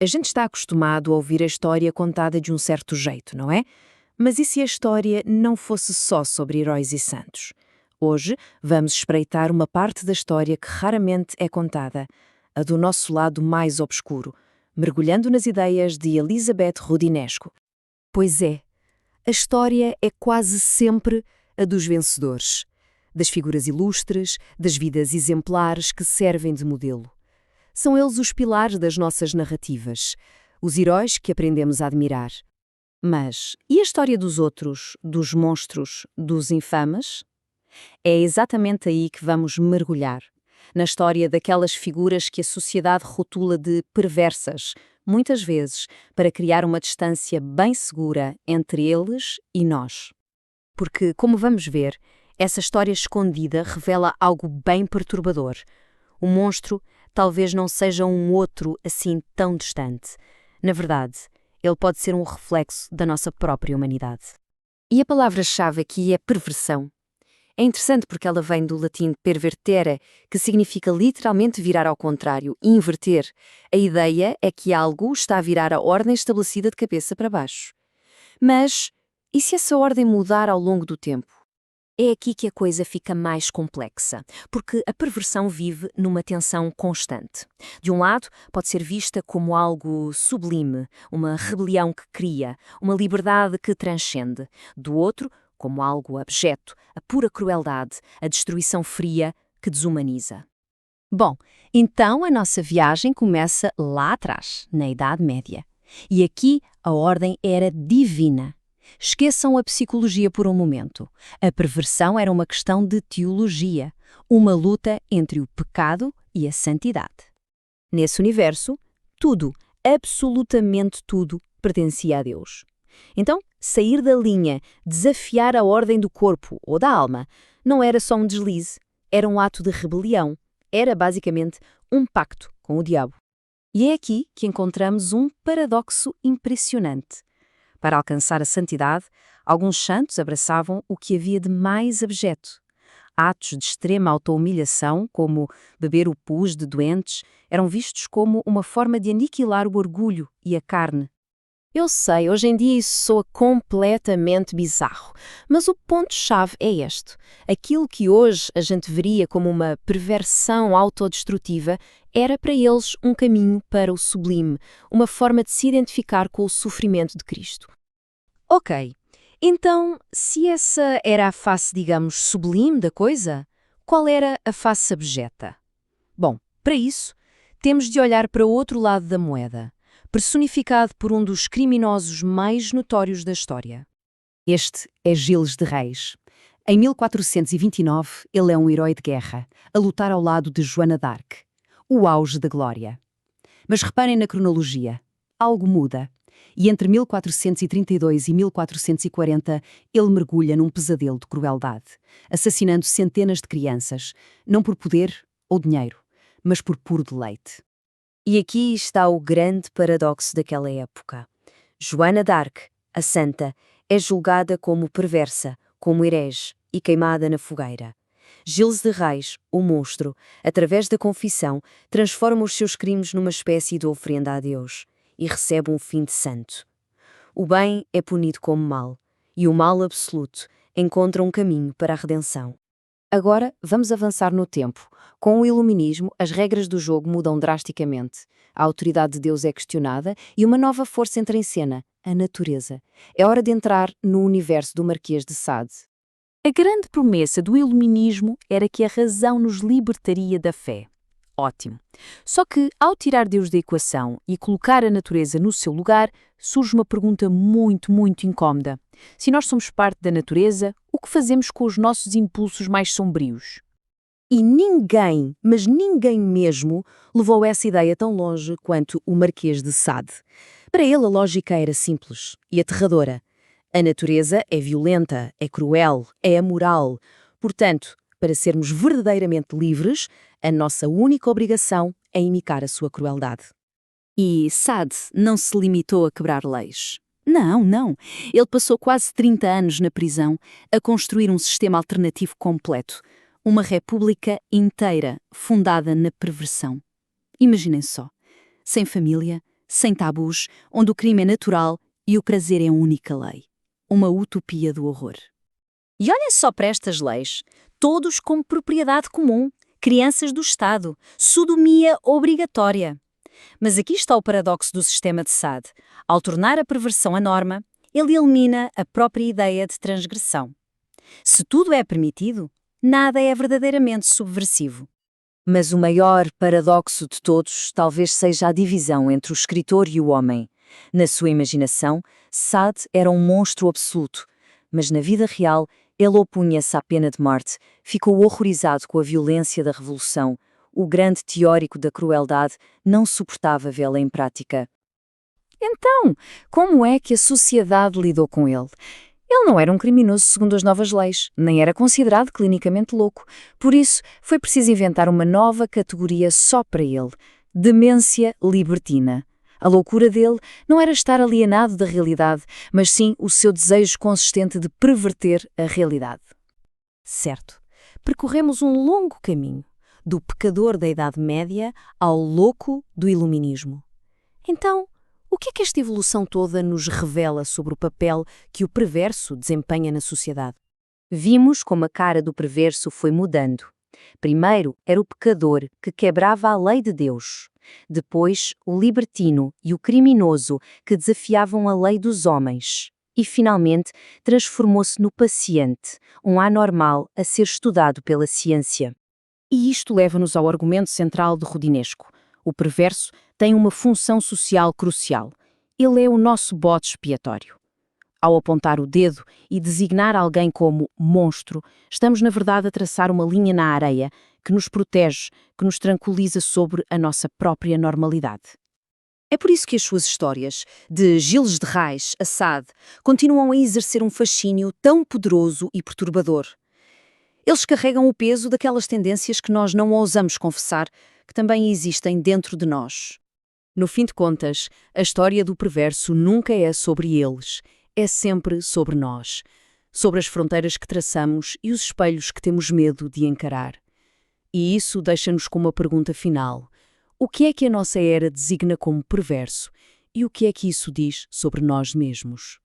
A gente está acostumado a ouvir a história contada de um certo jeito, não é? Mas e se a história não fosse só sobre heróis e santos? Hoje vamos espreitar uma parte da história que raramente é contada, a do nosso lado mais obscuro, mergulhando nas ideias de Elizabeth Rudinesco. Pois é, a história é quase sempre a dos vencedores, das figuras ilustres, das vidas exemplares que servem de modelo. São eles os pilares das nossas narrativas, os heróis que aprendemos a admirar. Mas e a história dos outros, dos monstros, dos infames? É exatamente aí que vamos mergulhar, na história daquelas figuras que a sociedade rotula de perversas, muitas vezes para criar uma distância bem segura entre eles e nós. Porque, como vamos ver, essa história escondida revela algo bem perturbador. O monstro talvez não seja um outro assim tão distante. Na verdade, ele pode ser um reflexo da nossa própria humanidade. E a palavra-chave aqui é perversão. É interessante porque ela vem do latim pervertere, que significa literalmente virar ao contrário, inverter. A ideia é que algo está a virar a ordem estabelecida de cabeça para baixo. Mas, e se essa ordem mudar ao longo do tempo? É aqui que a coisa fica mais complexa, porque a perversão vive numa tensão constante. De um lado, pode ser vista como algo sublime, uma rebelião que cria, uma liberdade que transcende. Do outro, como algo abjeto, a pura crueldade, a destruição fria que desumaniza. Bom, então a nossa viagem começa lá atrás, na Idade Média. E aqui a ordem era divina. Esqueçam a psicologia por um momento. A perversão era uma questão de teologia, uma luta entre o pecado e a santidade. Nesse universo, tudo, absolutamente tudo, pertencia a Deus. Então, sair da linha, desafiar a ordem do corpo ou da alma, não era só um deslize, era um ato de rebelião, era basicamente um pacto com o diabo. E é aqui que encontramos um paradoxo impressionante. Para alcançar a santidade, alguns santos abraçavam o que havia de mais abjeto. Atos de extrema auto-humilhação, como beber o pus de doentes, eram vistos como uma forma de aniquilar o orgulho e a carne. Eu sei, hoje em dia isso soa completamente bizarro, mas o ponto-chave é este. Aquilo que hoje a gente veria como uma perversão autodestrutiva era para eles um caminho para o sublime, uma forma de se identificar com o sofrimento de Cristo. Ok, então, se essa era a face, digamos, sublime da coisa, qual era a face abjeta? Bom, para isso, temos de olhar para o outro lado da moeda, personificado por um dos criminosos mais notórios da história. Este é Gilles de Reis. Em 1429, ele é um herói de guerra, a lutar ao lado de Joana d'Arc, o auge da glória. Mas reparem na cronologia. Algo muda. E entre 1432 e 1440, ele mergulha num pesadelo de crueldade, assassinando centenas de crianças, não por poder ou dinheiro, mas por puro deleite. E aqui está o grande paradoxo daquela época. Joana d'Arc, a santa, é julgada como perversa, como herege e queimada na fogueira. Gilles de Reis, o monstro, através da confissão, transforma os seus crimes numa espécie de oferenda a Deus e recebe um fim de santo. O bem é punido como mal, e o mal absoluto encontra um caminho para a redenção. Agora, vamos avançar no tempo. Com o iluminismo, as regras do jogo mudam drasticamente. A autoridade de Deus é questionada e uma nova força entra em cena, a natureza. É hora de entrar no universo do Marquês de Sade. A grande promessa do iluminismo era que a razão nos libertaria da fé. Ótimo. Só que, ao tirar Deus da equação e colocar a natureza no seu lugar, surge uma pergunta muito incómoda. Se nós somos parte da natureza, o que fazemos com os nossos impulsos mais sombrios? E ninguém, mas ninguém mesmo, levou essa ideia tão longe quanto o Marquês de Sade. Para ele a lógica era simples e aterradora. A natureza é violenta, é cruel, é amoral. Portanto, para sermos verdadeiramente livres, a nossa única obrigação é imitar a sua crueldade. E Sade não se limitou a quebrar leis. Não. Ele passou quase 30 anos na prisão a construir um sistema alternativo completo. Uma república inteira fundada na perversão. Imaginem só. Sem família, sem tabus, onde o crime é natural e o prazer é a única lei. Uma utopia do horror. E olhem só para estas leis, todos como propriedade comum, crianças do Estado, sodomia obrigatória. Mas aqui está o paradoxo do sistema de Sade. Ao tornar a perversão a norma, ele elimina a própria ideia de transgressão. Se tudo é permitido, nada é verdadeiramente subversivo. Mas o maior paradoxo de todos talvez seja a divisão entre o escritor e o homem. Na sua imaginação, Sade era um monstro absoluto, mas na vida real ele opunha-se à pena de morte, ficou horrorizado com a violência da revolução. O grande teórico da crueldade não suportava vê-la em prática. Então, como é que a sociedade lidou com ele? Ele não era um criminoso segundo as novas leis, nem era considerado clinicamente louco. Por isso, foi preciso inventar uma nova categoria só para ele: demência libertina. A loucura dele não era estar alienado da realidade, mas sim o seu desejo consistente de perverter a realidade. Certo. Percorremos um longo caminho, do pecador da Idade Média ao louco do Iluminismo. Então, o que é que esta evolução toda nos revela sobre o papel que o perverso desempenha na sociedade? Vimos como a cara do perverso foi mudando. Primeiro era o pecador que quebrava a lei de Deus. Depois, o libertino e o criminoso que desafiavam a lei dos homens. E, finalmente, transformou-se no paciente, um anormal a ser estudado pela ciência. E isto leva-nos ao argumento central de Rodinesco. O perverso tem uma função social crucial. Ele é o nosso bode expiatório. Ao apontar o dedo e designar alguém como monstro, estamos na verdade a traçar uma linha na areia que nos protege, que nos tranquiliza sobre a nossa própria normalidade. É por isso que as suas histórias, de Gilles de Rais a Sade, continuam a exercer um fascínio tão poderoso e perturbador. Eles carregam o peso daquelas tendências que nós não ousamos confessar, que também existem dentro de nós. No fim de contas, a história do perverso nunca é sobre eles, é sempre sobre nós, sobre as fronteiras que traçamos e os espelhos que temos medo de encarar. E isso deixa-nos com uma pergunta final: o que é que a nossa era designa como perverso e o que é que isso diz sobre nós mesmos?